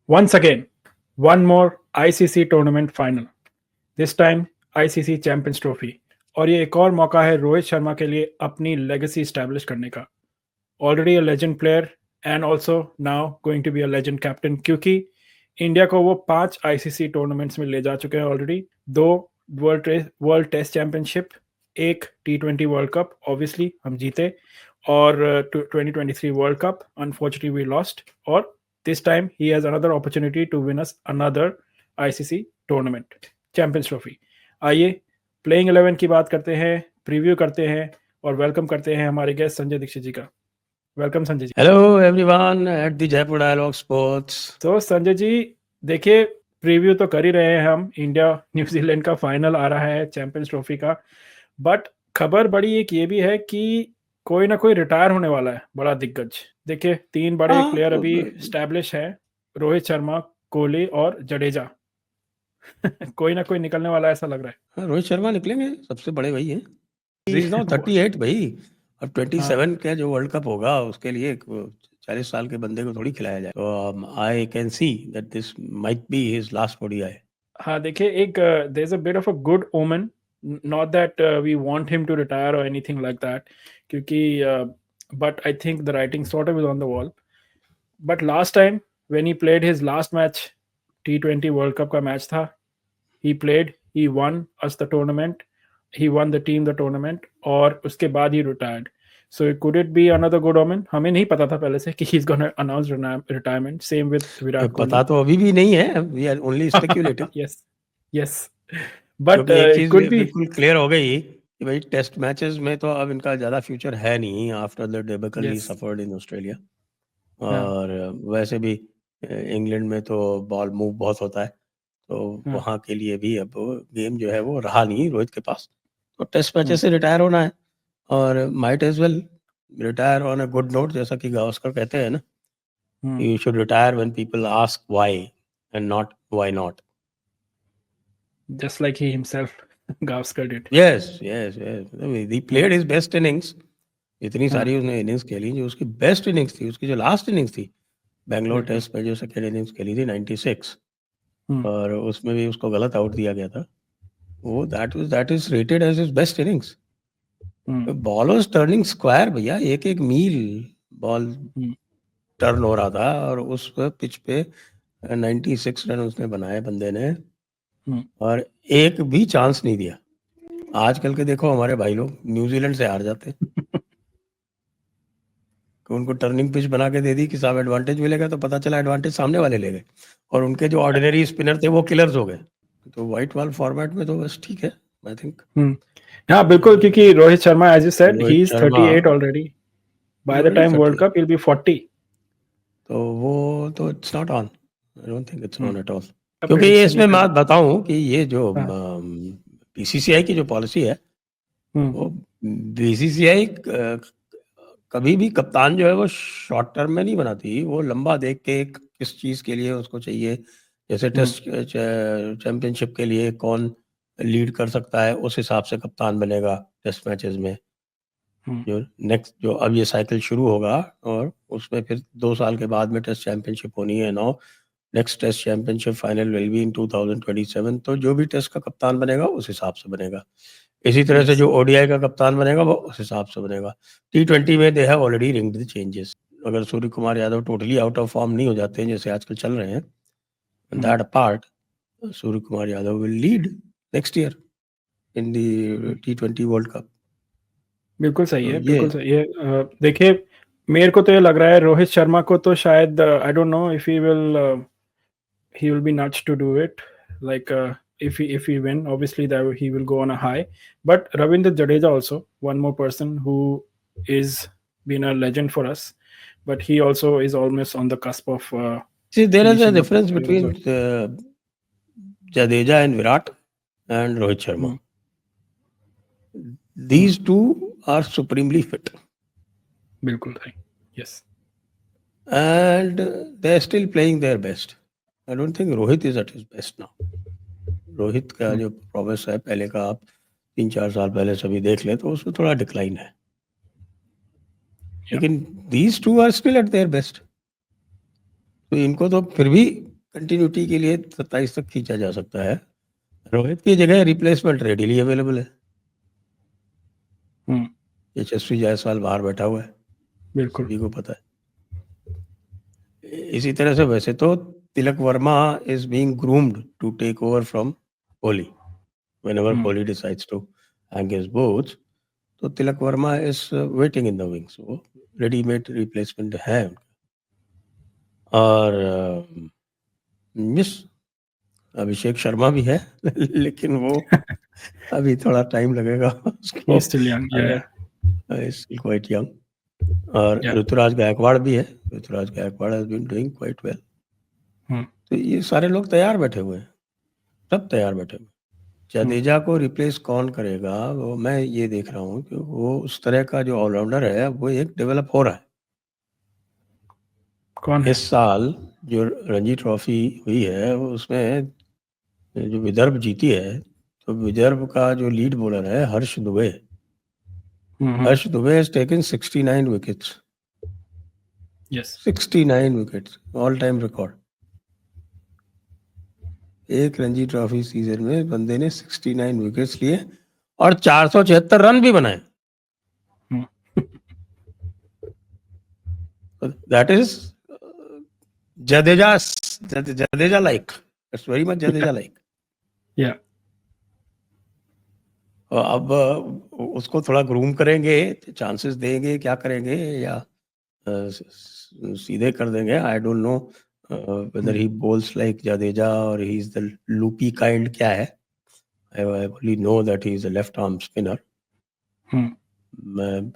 Once again, one more ICC tournament final. This time ICC champions trophy. और ये एक और मौका है रोहित शर्मा के लिए अपनी लेगेसी स्टैब्लिश करने का। Already a legend player and also now going to be a legend captain, क्योंकि इंडिया को वो 5 आईसीसी टूर्नामेंट्स में ले जा चुके हैं ऑलरेडी। 2 वर्ल्ड टेस्ट चैंपियनशिप, एक T20 वर्ल्ड कप ऑब्वियसली हम जीते, और 2023 world cup unfortunately we lost, और this time he has another opportunity to win us another ICC tournament champions trophy. आइए प्लेइंग 11 की बात करते हैं, प्रीव्यू करते हैं और वेलकम करते हैं हमारे गेस्ट संजय दीक्षित जी का। Welcome Sanjay ji. Hello everyone at the Jaipur dialogue sports. तो संजय जी, देखिए प्रीव्यू तो कर ही रहे हैं हम, इंडिया न्यूजीलैंड का फाइनल आ रहा है चैंपियंस ट्रॉफी का, बट खबर बड़ी एक ये भी है कि कोई ना कोई रिटायर होने वाला है, बड़ा दिग्गज। देखिए 3 बड़े प्लेयर अभी स्टैब्लिश हैं, रोहित शर्मा, कोहली और जडेजा। कोई ना कोई निकलने वाला ऐसा लग रहा है। रोहित शर्मा निकलेंगे, सबसे बड़े वही हैं। इज नाउ 38 भाई, अब 27 का जो वर्ल्ड कप होगा उसके लिए 40 साल के बंदे को थोड़ी खिलाया जाए। तो I can see that this might be his last ODI. हाँ देखिए, एक there is a bit of a good omen, not that we want him to retire और एनीथिंग लाइक दैट, क्योंकि but I think the writing sort of is on the wall. But last time when he played his last match, T20 world Cup का match था, he played, he won us the tournament, he won the team the tournament, और उसके बाद ही retired. So could it be another good omen? हमें नहीं पता था पहले से कि he's gonna announce retirement. Same with Virat Kohli. पता तो अभी भी नहीं है, we are only speculating. Yes, yes. But क्योंकि एक it चीज could be. बिल्कुल क्लियर हो गई कि भाई टेस्ट मैचेस में तो अब इनका ज्यादा फ्यूचर है नहीं after the debacle he Yes. Suffered in Australia. हाँ, और वैसे भी इंग्लैंड में तो बॉल मूव बहुत होता है, तो हाँ, वहाँ के लिए भी अब गेम जो है वो रहा नहीं रोहित के पास, तो टेस्ट हम्म, मैचेस से रिटायर होना है। और might as well retire on a good note, जैसा कि गावस्कर कहते हैं ना, hmm. You should retire when people ask why and not why not. Just like he himself, Gavaskar did. Yes yes yes, he played his best innings. इतनी हाँ, सारी उसने innings खेली, जो उसकी बेस्ट इनिंग्स थी, उसकी जो लास्ट इनिंग्स थी बैंगलोर बिल्कुल। टेस्ट में, जो सेकेंड इनिंग्स खेली थी 96, हम्म, और उसमें भी उसको गलत आउट दिया गया था, वो that is rated as his best innings. Hmm, ball was turning square भैया, एक एक मील बॉल हम्म, टर्न हो रहा था, और उस पिच पे 96 रन उसने बनाए बंदे ने, हम्म. और एक भी चांस नहीं दिया। आजकल के देखो हमारे भाई लोग न्यूजीलैंड से हार जाते हैं, कि उनको टर्निंग पिच बना के दे दी कि साहब एडवांटेज मिलेगा, तो पता चला एडवांटेज सामने वाले ले गए, और उनके जो ऑर्डिनरी स्पिनर थे वो किलर्स हो गए। तो वाइट बॉल फॉर्मेट में तो बस ठीक है, आई थिंक। हाँ बिल्कुल, क्योंकि Rohit Sharma, as you said, Rohit he is Sharma 38 already. Is By the already time World 30, Cup, he'll be 40. तो वो तो it's not on, I don't think it's on at all. क्योंकि ये प्रेडिक्शन ही इसमें कर मैं सकते बताऊं कि ये जो हैं। हाँ, बीसीसीआई की जो पॉलिसी है, हम्म, वो बीसीसीआई कभी भी कप्तान जो है वो शॉर्ट टर्म में नहीं बनाती, वो लंबा देख के किस चीज़ के लिए उसको चाहिए, जैसे हम्म, टेस्ट चैंपियनशिप के लिए कौन लीड कर सकता है, उस हिसाब से कप्तान बनेगा टेस्ट मैचेस में। हम्म. जो नेक्स्ट जो अब ये साइकिल शुरू होगा, और उसमें फिर 2 साल के बाद में टेस्ट चैंपियनशिप होनी है। Now next test championship final will be in 2027, तो जो भी टेस्ट का कप्तान बनेगा उस हिसाब से बनेगा। इसी तरह से Yes. जो ओडीआई का कप्तान बनेगा वो उस हिसाब से बनेगा। T20 में they have already ringed the changes. अगर Surya Kumar Yadav totally out of form नहीं हो जाते हैं जैसे आजकल चल रहे हैं, that apart, Surya Kumar Yadav will lead next year in the T20 world cup. बिल्कुल सही तो है, ये बिल्कुल सही है। देखिए मेरे को तो ये लग रहा है रोहित शर्मा को तो शायद, आई don't know if he will be nuts to do it, like if he win, obviously that he will go on a high. But Ravindra Jadeja also, one more person who is been a legend for us, but he also is almost on the cusp of see there is a finishing up his difference career as between well. Jadeja and Virat and Rohit Sharma. Hmm. These two are supremely fit, बिल्कुल सही. Yes. and they are still playing their best. I don't think Rohit is at his best now. Rohit का Hmm. जो progress है पहले का, आप 3-4 साल पहले सभी देख ले तो उसमें थोड़ा डिक्लाइन है, Yeah. लेकिन these two are still at their best. तो इनको तो फिर भी कंटिन्यूटी के लिए 27 तक खींचा जा सकता है। रोहित की जगह रिप्लेसमेंट रेडीली अवेलेबल है। यशस्वी जायसवाल बाहर बैठा हुआ है, बिल्कुल। सभी को पता है। इसी तरह से वैसे तो Tilak Varma is being groomed to take over from Kohli whenever Kohli decides to hang his boots, तो Tilak Varma is waiting in the wings, वो रेडीमेड रिप्लेसमेंट है। और मिस अभिषेक शर्मा भी है लेकिन वो अभी थोड़ा टाइम लगेगा उसको, He's still young, yeah. Still quite young. और Yeah. ऋतुराज गायकवाड़ भी है, Ruturaj Gaikwad has been doing quite well. तो ये सारे लोग तैयार बैठे हुए हैं, सब तैयार बैठे हुए। जडेजा को रिप्लेस कौन करेगा, वो मैं ये देख रहा हूँ कि वो उस तरह का जो ऑलराउंडर है वो एक डेवलप हो रहा है। कौन है? इस साल जो रणजी ट्रॉफी हुई है वो उसमें जो विदर्भ जीती है, तो विदर्भ का जो लीड बॉलर है Harsh Dubey, Harsh Dubey has taken 69 wickets. Yes. 69 wickets, all time record. एक रणजी ट्रॉफी सीजन में बंदे ने 69 विकेट्स लिए और 476 रन भी बनाए। That is Jadeja like, it's very much Jadeja like. Yeah. अब उसको थोड़ा ग्रूम करेंगे, चांसेस देंगे, क्या करेंगे, या सीधे कर देंगे। I don't know whether he bowls like Jadeja और he is the loopy kind, क्या है। I only know that he is a left arm spinner. मैं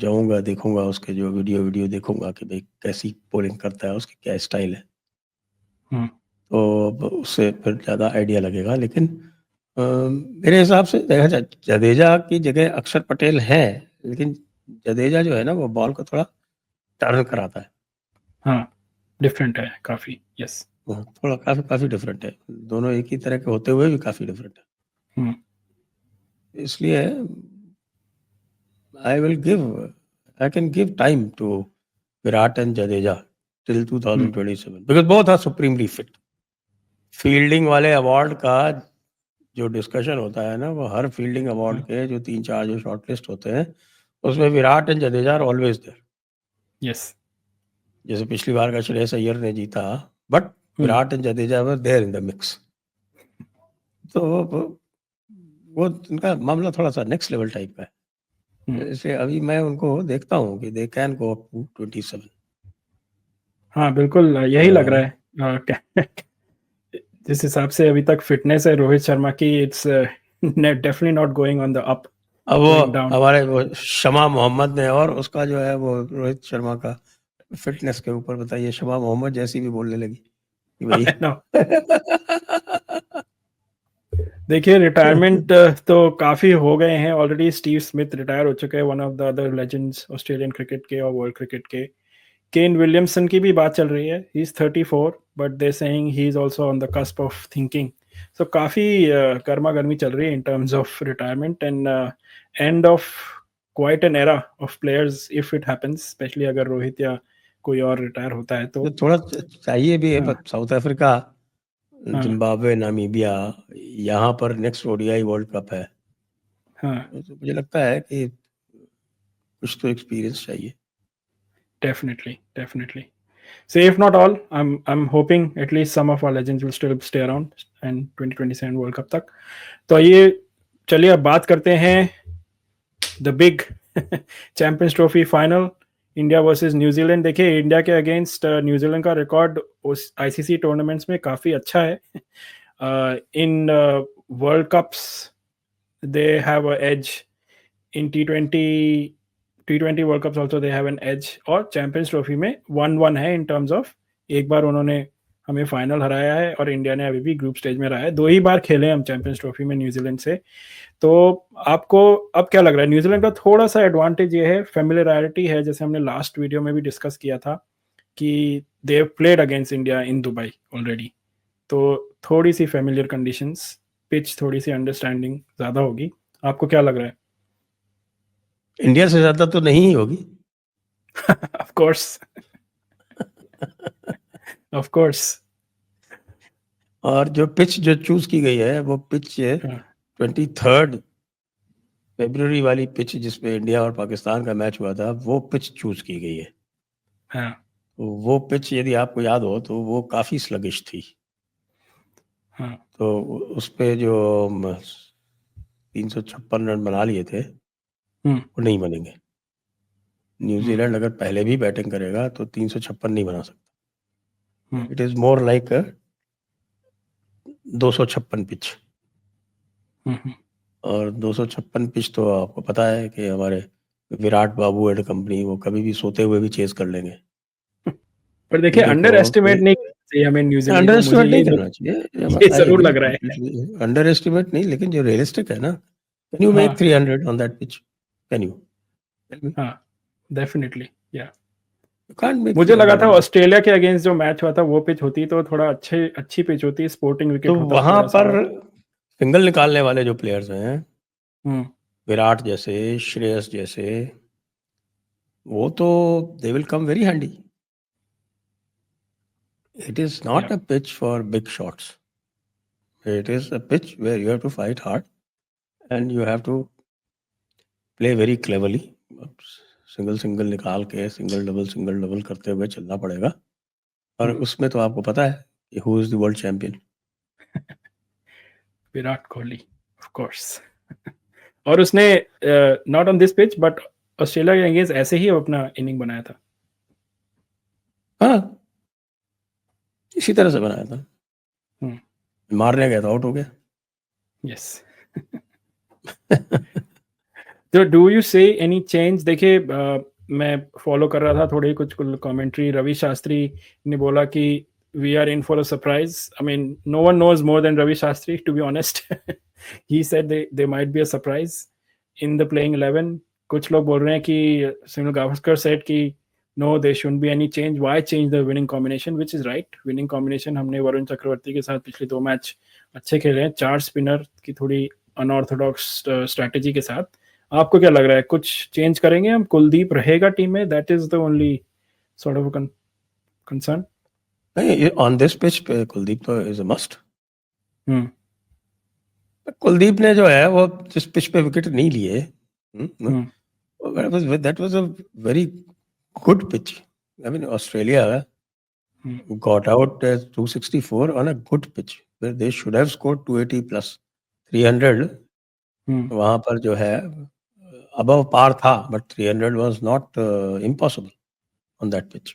जाऊंगा, देखूंगा उसके जो वीडियो देखूंगा कि भाई कैसी बॉलिंग करता है, उसकी क्या स्टाइल है, तो उससे फिर ज़्यादा आइडिया लगेगा। लेकिन मेरे हिसाब से देखा जाए, जडेजा की जगह अक्षर पटेल है, लेकिन जडेजा जो है ना वो बॉल को थोड़ा टर्न कराता है। हाँ, डिफरेंट है काफी। यस, थोड़ा काफी डिफरेंट है, दोनों एक ही तरह के होते हुए भी काफी डिफरेंट है। इसलिए I can give time to Virat and Jadeja till 2027 because both are supremely fit. Fielding वाले अवार्ड का जो डिस्कशन होता है ना, वो हर फील्डिंग अवार्ड के जो 3-4 जो शॉर्टलिस्ट होते हैं उसमें Virat and Jadeja are always there. Yes, जैसे पिछली बार का श्रेयस अय्यर ने जीता, but Virat and Jadeja were there in the mix. तो वो उनका मामला थोड़ा सा नेक्स्ट लेवल टाइप का है। इसलिए अभी मैं उनको देखता हूँ कि they can go up to 27। हाँ बिल्कुल यही लग रहा है। जिस हिसाब से अभी तक फिटनेस है रोहित शर्मा की, it's definitely not going on the up. अब वो हमारे वो शमा मोहम्मद ने, और उसका जो है वो रोहित शर्मा का फिटनेस के ऊपर बताइए, शमा मोहम्मद जैसी भी बोलने लगी कि भाई देखिए रिटायरमेंट तो काफी हो गए हैं ऑलरेडी। स्टीव स्मिथ रिटायर हो चुके हैं, one of the other legends Australian cricket के और वर्ल्ड क्रिकेट के। केन विलियमसन की भी बात चल रही है, he is 34 but they saying he is also on the cusp of thinking. So काफी गर्मा गर्मी चल रही है in terms of retirement and end of quite an era of players if it happens, especially अगर रोहित या कोई और रिटायर होता है तो थोड़ा चाहिए भी है। साउथ अफ्रीका, जिम्बाब्वे, नामीबिया, यहाँ पर नेक्स्ट ओडीआई वर्ल्ड कप है। तो मुझे लगता है कि कुछ तो एक्सपीरियंस चाहिए। Definitely. So if not all, I'm hoping at least some of our legends will still stay around and 2027 World Cup तक। तो ये चलिए अब बात करते हैं the big Champions Trophy final, India versus New Zealand. देखिए इंडिया के अगेंस्ट न्यूजीलैंड का रिकॉर्ड उस आईसीसी टूर्नामेंट्स में काफ़ी अच्छा है। In World Cups they have a edge, in T20 World Cups also they have an edge, और चैंपियंस ट्रॉफी में 1-1 है इन टर्म्स ऑफ एक बार उन्होंने हमें फाइनल हराया है और इंडिया ने अभी भी ग्रुप स्टेज में रहा है। 2 ही बार खेले हम चैंपियंस ट्रॉफी में न्यूजीलैंड से। तो आपको अब क्या लग रहा है? न्यूजीलैंड का थोड़ा सा एडवांटेज ये है, फेमिलियरिटी है, जैसे हमने लास्ट वीडियो में भी डिस्कस किया था कि they played against India in Dubai already, तो थोड़ी सी फेमिलियर कंडीशंस, पिच थोड़ी सी अंडरस्टैंडिंग ज़्यादा होगी। आपको क्या लग रहा है? इंडिया से ज़्यादा तो नहीं होगी ऑफ कोर्स ऑफ कोर्स। और जो पिच जो चूज की गई है वो पिच 23 फरवरी वाली पिच जिसपे इंडिया और पाकिस्तान का मैच हुआ था, वो पिच चूज की गई है। हाँ तो वो पिच यदि आपको याद हो तो वो काफी स्लगिश थी। हाँ तो उस पे जो 356 रन बना लिए थे वो नहीं बनेंगे। न्यूजीलैंड अगर पहले भी बैटिंग करेगा तो 356 नहीं बना सकता। It is more like 256 pitch. और 256 पिच तो आपको पता है कि हमारे विराट बाबू एंड कंपनी वो कभी भी सोते हुए भी चेस कर लेंगे। पर देखिए, अंडर एस्टिमेट नहीं करना चाहिए हमें न्यूजीलैंड अंडर को, मुझे एस्टिमेट नहीं करना ये चाहिए, जरूर लग रहा है। अंडर एस्टिमेट नहीं, लेकिन जो रियलिस्टिक है ना, can you make 300 on that pitch? Can you? हाँ डेफिनेटली, या कांट मेक मुझे लगा 300 था on that. ऑस्ट्रेलिया के अगेंस्ट जो मैच हुआ था वो पिच होती तो थोड़ा अच्छी पिच होती, स्पोर्टिंग विकेट तो होता वहां थोड़ा सा। पर सिंगल निकालने वाले जो प्लेयर्स हैं, हम्म विराट जैसे, श्रेयस जैसे, वो तो they will come very handy. It is not या a pitch for big shots. It is a pitch where you have to fight hard and you have to play very cleverly. Single single निकाल के single double करते हुए चलना पड़ेगा। और उसमें तो आपको पता है कि who is the world champion? Virat Kohli, of course. और उसने not on this pitch but Australia के अगेंस्ट ऐसे ही अपना इनिंग बनाया था। हाँ, इसी तरह से बनाया था। मारने गया था, आउट हो गया। यस। तो डू यू से एनी चेंज? देखिए मैं फॉलो कर रहा था थोड़ी कुछ कमेंट्री, रवि शास्त्री ने बोला कि we are in for a surprise. I mean no one knows more than Ravi Shastri, to be honest. He said they might be a surprise in the playing 11। कुछ लोग बोल रहे हैं कि सुनील गावस्कर सेड कि no they shouldn't be any change, why change the winning combination, which is right. Winning combination हमने वरुण चक्रवर्ती के साथ पिछले 2 मैच अच्छे खेले हैं, 4 स्पिनर की थोड़ी अनऑर्थोडॉक्स स्ट्रैटेजी के साथ। आपको क्या लग रहा है, कुछ चेंज करेंगे हम? कुलदीप रहेगा टीम में? That is the only sort of concern. नहीं, ऑन दिस पिच पे कुलदीप तो इज अ मस्ट। कुलदीप ने जो है वो जिस पिच पे विकेट नहीं लिए, that was a very good pitch. I mean Australia got out 264 on a good pitch where they should have scored 280 plus 300. वहां पर जो है above par था, but 300 was not impossible on that pitch.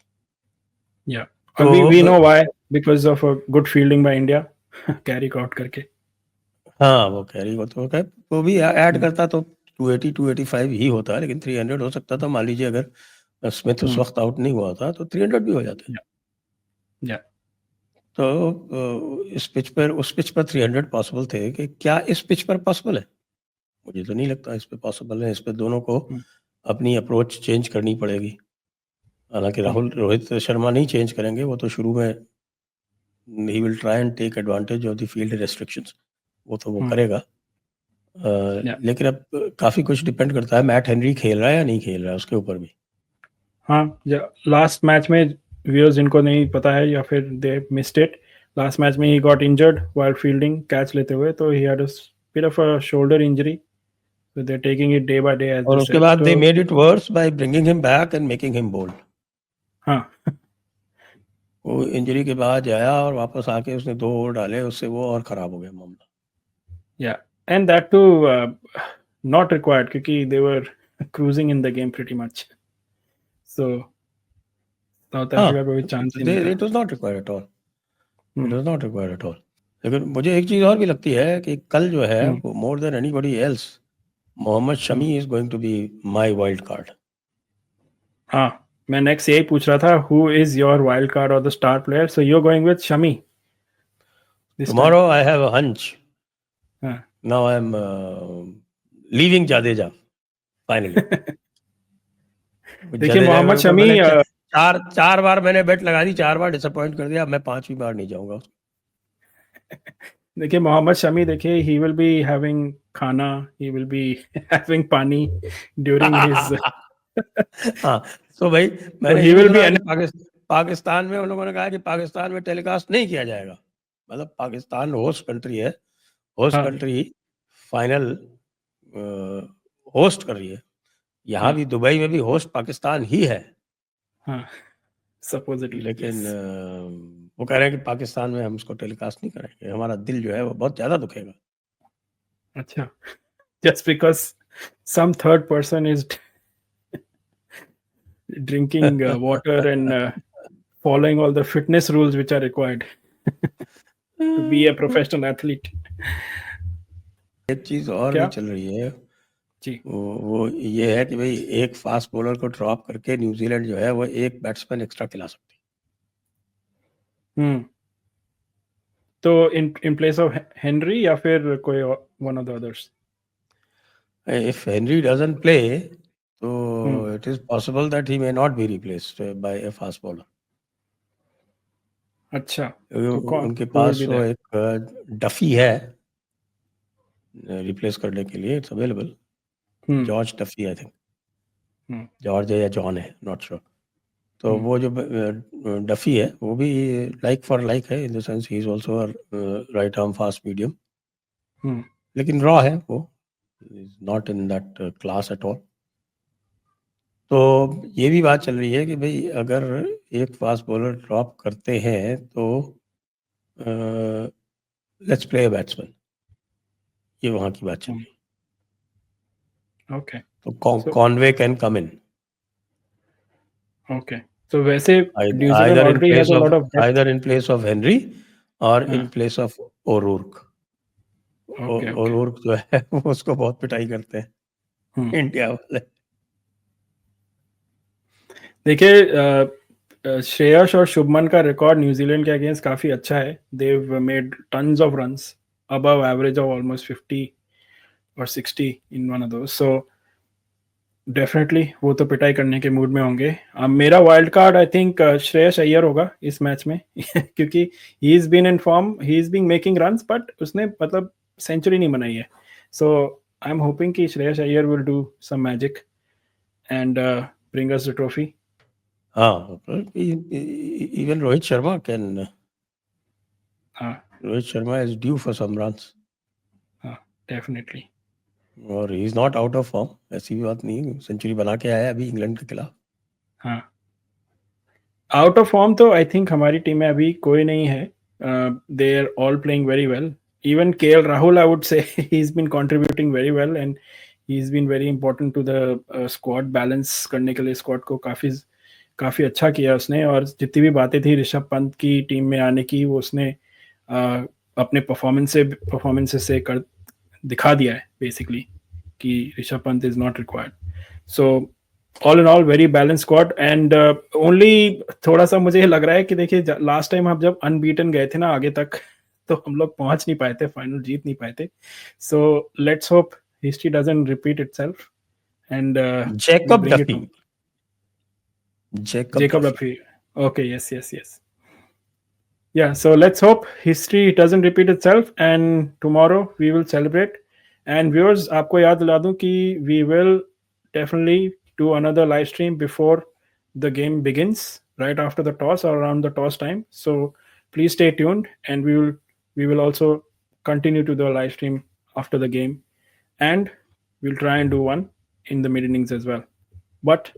Yeah, तो we know why, because of a good fielding by India. Carry out करके। हाँ, वो carry वो तो वो भी ऐड करता तो 280 285 ही होता, लेकिन 300 हो सकता था। मान लीजिए अगर स्मिथ उस वक्त आउट नहीं हुआ था तो 300 भी हो जाते। या तो इस पिच पर, उस पिच पर 300 पॉसिबल थे कि क्या इस पिच पर पॉसिबल है? मुझे तो नहीं लगता इस पे पॉसिबल है। इस पे दोनों को अपनी अप्रोच चेंज करनी पड़ेगी। हालांकि रोहित शर्मा नहीं चेंज करेंगे, वो तो शुरू में ही will try and take advantage of the field restrictions, वो तो वो करेगा। लेकिन अब काफी कुछ डिपेंड करता है, मैट हेनरी खेल रहा है या नहीं खेल रहा है उसके ऊपर भी। हाँ, लास्ट मैच में व्यूअर्स जिनको नहीं पता है या फिर they missed it, last match में he got injured while fielding catch लेते हुए, तो he had a bit of a shoulder injury, so they're taking it day by day as और they उसके said. बाद तो they made it worse by bringing him back and making him bowl. हाँ वो injury के बाद आया और वापस आके उसने 2 ओवर डाले, उससे वो और खराब हो गया मामला। yeah, and that too not required क्योंकि they were cruising in the game pretty much, so south Africa को भी चांस ही नहीं था। It was not required at all, it was not required at all. लेकिन मुझे एक चीज और भी लगती है कि कल जो है वो more than anybody else, Mohammed Shami is going to be my wild card. हाँ, मैं नेक्स्ट यही पूछ रहा था, who is your wild card और the star player? So you are going with Shami this time? Tomorrow I have a hunch, हाँ now I am leaving Jadeja finally. देखिए मोहम्मद शमी, मैंने चार बार मैंने बेट लगा दी, 4 बार डिसअपॉइंट कर दिया। मैं 5वीं बार नहीं जाऊंगा। देखिए मोहम्मद शमी, देखिए ही विल बी हैविंग खाना, ही विल बी हैविंग पानी ड्यूरिंग हिज हाँ, तो भाई so मैंने he ये नहीं will be सुना कि पाकिस्तान में उन लोगों ने कहा कि पाकिस्तान में टेलीकास्ट नहीं किया जाएगा, मतलब पाकिस्तान होस्ट कंट्री है, होस्ट हाँ कंट्री फाइनल होस्ट कर रही है। यहाँ हाँ भी दुबई में भी होस्ट पाकिस्तान ही है, हाँ सपोजिटली लेकिन वो कह रहे हैं कि पाकिस्तान में हम इसको टेलीकास्ट नहीं करेंगे, हमारा दिल जो है वो बहुत ज्यादा दुखेगा। अच्छा, just because some third person is drinking water and following all the fitness rules which are required to be a professional athlete. एक चीज और क्या? भी चल रही है, जी। वो ये है कि भाई एक फास्ट बॉलर को ड्रॉप करके न्यूजीलैंड जो है वो एक बैट्समैन एक्स्ट्रा खिला सकती तो in place of Henry या फिर कोई one of the others? है। इफ हेनरी डजंट प्ले तो it is possible that he may not be replaced by A fast bowler. अच्छा, तो कौन उनके who will पास be वो there? एक डफी है रिप्लेस करने के लिए, it's available, George Duffy I think, George है या जॉन है, नॉट श्योर। तो वो जो डफी है वो भी लाइक फॉर लाइक है, in the sense he is also right arm fast medium, लेकिन रॉ है, वो is not in that class at all. तो ये भी बात चल रही है कि भाई अगर एक फास्ट बॉलर ड्रॉप करते हैं तो लेट्स प्ले अ बैट्समैन, ये वहां की बात चल रही है। Okay. तो So Conway can come in okay. So वैसे New Zealand either in already has place a of lot of depth. either in place of Henry or in हाँ, place of O'Rourke। okay, okay. O'Rourke जो है वो उसको बहुत पिटाई करते हैं इंडिया वाले। देखिए श्रेयस और शुभमन का रिकॉर्ड न्यूजीलैंड के अगेंस्ट काफी अच्छा है। They've made tons of runs above average of almost 50 or 60 in one of those. So definitely वो तो पिटाई करने के मूड में होंगे। मेरा wild card I think Shreyas Iyer होगा इस मैच में क्योंकि he is been in form, he is been making runs, but उसने मतलब सेंचुरी नहीं बनाई है। सो आई एम होपिंग कि Shreyas Iyer will do some magic and bring us the trophy. हाँ, even Rohit Sharma can, Rohit Sharma is due for some runs. हाँ डेफिनेटली। और he is not out of form, ऐसी भी बात नहीं, सेंचुरी बना के आया अभी इंग्लैंड के खिलाफ। हाँ, आउट ऑफ फॉर्म तो आई थिंक हमारी टीम में अभी कोई नहीं है। They are all playing very well. Even KL Rahul, I would say, he's been contributing very well and he's been very important to the squad balance करने के लिए। स्क्वाड को काफी अच्छा किया उसने, और जितनी भी बातें थी ऋषभ पंत की टीम में आने की, वो उसने अपने परफॉर्मेंसेस से कर दिखा दिया है बेसिकली कि Rishabh Pant is not required. So all in all very balance squad. And only थोड़ा सा मुझे लग रहा है कि देखिए लास्ट टाइम हम जब अनबीटन गए थे ना आगे तक, तो हम लोग पहुंच नहीं पाए थे, फाइनल जीत नहीं पाए थे। So let's hope history doesn't repeat itself and Jacob bring it Duffy, home. Jacob Jacob Duffy. Duffy. Okay, yes. Yeah, so let's hope history doesn't repeat itself and tomorrow we will celebrate. And viewers, आपको याद दिला दूं कि we will definitely do another live stream before the game begins, right after the toss or around the toss time. So please stay tuned, and we will also continue to do a live stream after the game, and we'll try and do one in the mid innings as well. But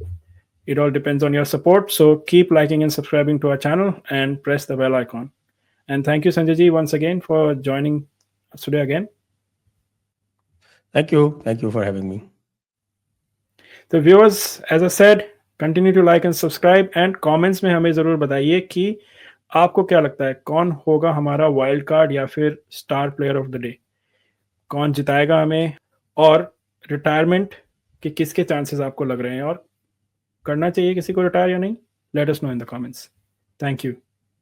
it all depends on your support. So keep liking and subscribing to our channel and press the bell icon. And thank you, Sanjay ji, once again for joining us today again. Thank you for having me. So viewers, as I said, continue to like and subscribe, and comments में हमें ज़रूर बताइए कि आपको क्या लगता है कौन होगा हमारा वाइल्ड कार्ड या फिर star player of the day, कौन जिताएगा हमें, और रिटायरमेंट के किसके चांसेस आपको लग रहे हैं, और करना चाहिए किसी को रिटायर या नहीं। Let us know in the comments. Thank you.